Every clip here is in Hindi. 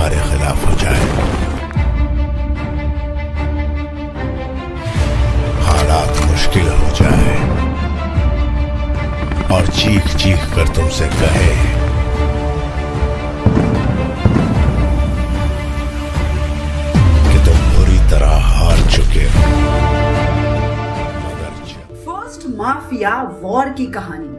तुम्हारे खिलाफ हो जाए, हालात मुश्किल हो जाए और चीख चीख कर तुमसे कहे कि तुम बुरी तरह हार चुके हो। फर्स्ट माफिया वॉर की कहानी।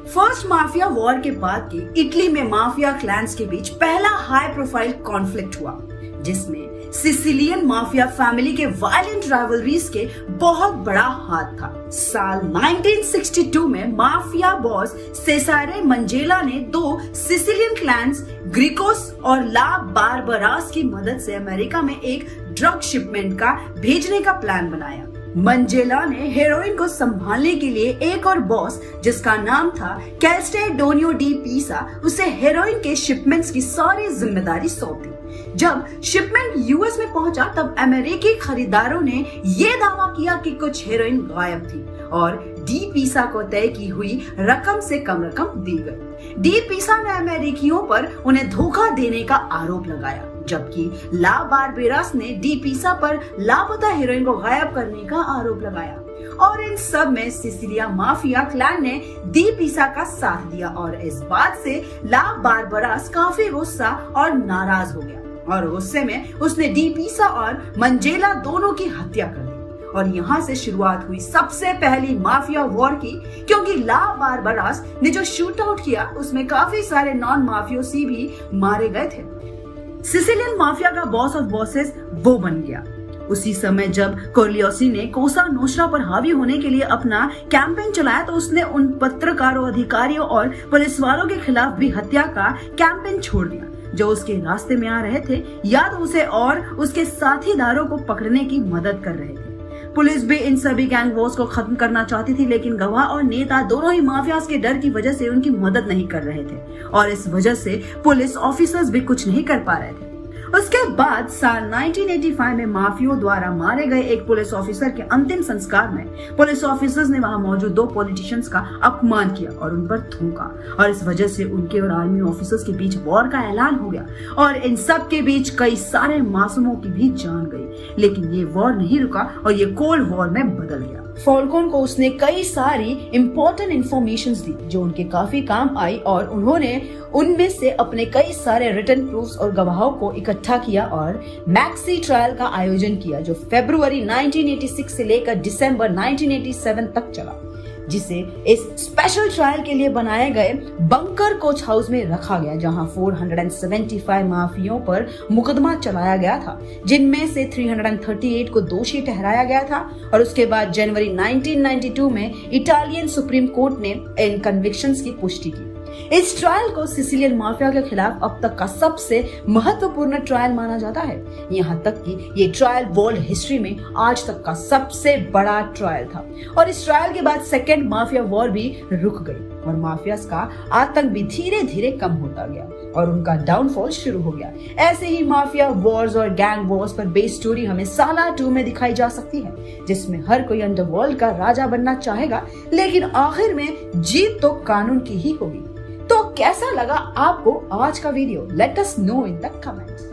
फर्स्ट माफिया वॉर के बाद की इटली में माफिया क्लैंस के बीच पहला हाई प्रोफाइल कॉन्फ्लिक्ट हुआ, जिसमें सिसिलियन माफिया फैमिली के वायलेंट राइवलरीज के बहुत बड़ा हाथ था। साल 1962 में माफिया बॉस सेसारे मंजेला ने दो सिसिलियन क्लैंस ग्रिकोस और ला बारबरास की मदद से अमेरिका में एक ड्रग शिपमेंट का भेजने का प्लान बनाया। मंजेला ने हेरोइन को संभालने के लिए एक और बॉस, जिसका नाम था कैस्टेडोनियो डी पीसा, उसे हेरोइन के शिपमेंट्स की सारी जिम्मेदारी सौंप दी। जब शिपमेंट यूएस में पहुंचा तब अमेरिकी खरीदारों ने ये दावा किया कि कुछ हेरोइन गायब थी और डी पीसा को तय की हुई रकम से कम रकम दी गई। डी पीसा ने अमेरिकियों पर उन्हें धोखा देने का आरोप लगाया, जबकि ला बारबेरास ने डी पीसा पर लापता हीरोइन को गायब करने का आरोप लगाया। और इन सब में सिसिलिया माफिया क्लैन ने डी पीसा का साथ दिया और इस बात से ला बारबरास काफी गुस्सा और नाराज हो गया और गुस्से में उसने डी पीसा और मंजेला दोनों की हत्या कर दी। और यहाँ से शुरुआत हुई सबसे पहली माफिया वॉर की, क्योंकि ला बारबरास ने जो शूट आउट किया उसमें काफी सारे नॉन माफियोसी भी मारे गए थे। सिसिलियन माफिया का बॉस ऑफ बॉसेस वो बन गया। उसी समय जब कोर्लियोसी ने कोसा नोस्ट्रा पर हावी होने के लिए अपना कैंपेन चलाया तो उसने उन पत्रकारों, अधिकारियों और पुलिस वालों के खिलाफ भी हत्या का कैंपेन छोड़ दिया जो उसके रास्ते में आ रहे थे या तो उसे और उसके साथीदारों को पकड़ने की मदद कर रहे थे। पुलिस भी इन सभी गैंग वॉर्स को खत्म करना चाहती थी, लेकिन गवाह और नेता दोनों ही माफियाज के डर की वजह से उनकी मदद नहीं कर रहे थे और इस वजह से पुलिस ऑफिसर्स भी कुछ नहीं कर पा रहे थे। उसके बाद साल 1985 में माफियों द्वारा मारे गए एक पुलिस ऑफिसर के अंतिम संस्कार में पुलिस ऑफिसर्स ने वहां मौजूद दो पॉलिटिशियंस का अपमान किया और उन पर थूका और इस वजह से उनके और आर्मी ऑफिसर्स के बीच वॉर का ऐलान हो गया और इन सब के बीच कई सारे मासूमों की भी जान गई। लेकिन ये वॉर नहीं रुका और ये कोल्ड वॉर में बदल गया। फॉल्कोन को उसने कई सारी इंपॉर्टेंट इंफॉर्मेशन दी जो उनके काफी काम आई और उन्होंने उनमें से अपने कई सारे रिटन प्रूफ्स और गवाहों को इकट्ठा किया और मैक्सी ट्रायल का आयोजन किया जो फरवरी 1986 से लेकर दिसंबर 1987 तक चला, जिसे इस स्पेशल ट्रायल के लिए बनाए गए बंकर कोच हाउस में रखा गया, जहां 475 माफियों पर मुकदमा चलाया गया था, जिनमें से 338 को दोषी ठहराया गया था और उसके बाद जनवरी 1992 में इटालियन सुप्रीम कोर्ट ने इन कन्विक्शंस की पुष्टि की। इस ट्रायल को सिसिलियन माफिया के खिलाफ अब तक का सबसे महत्वपूर्ण ट्रायल माना जाता है। यहाँ तक कि ये ट्रायल वर्ल्ड हिस्ट्री में आज तक का सबसे बड़ा ट्रायल था और इस ट्रायल के बाद सेकेंड माफिया वॉर भी रुक गई और माफियास का आतंक भी धीरे धीरे कम होता गया और उनका डाउनफॉल शुरू हो गया। ऐसे ही माफिया वॉर्स और गैंग वॉर्स पर बेस्ड स्टोरी हमें साला 2 में दिखाई जा सकती है, जिसमें हर कोई अंडरवर्ल्ड का राजा बनना चाहेगा, लेकिन आखिर में जीत तो कानून की ही होगी। तो कैसा लगा आपको आज का video? Let us know in the comments.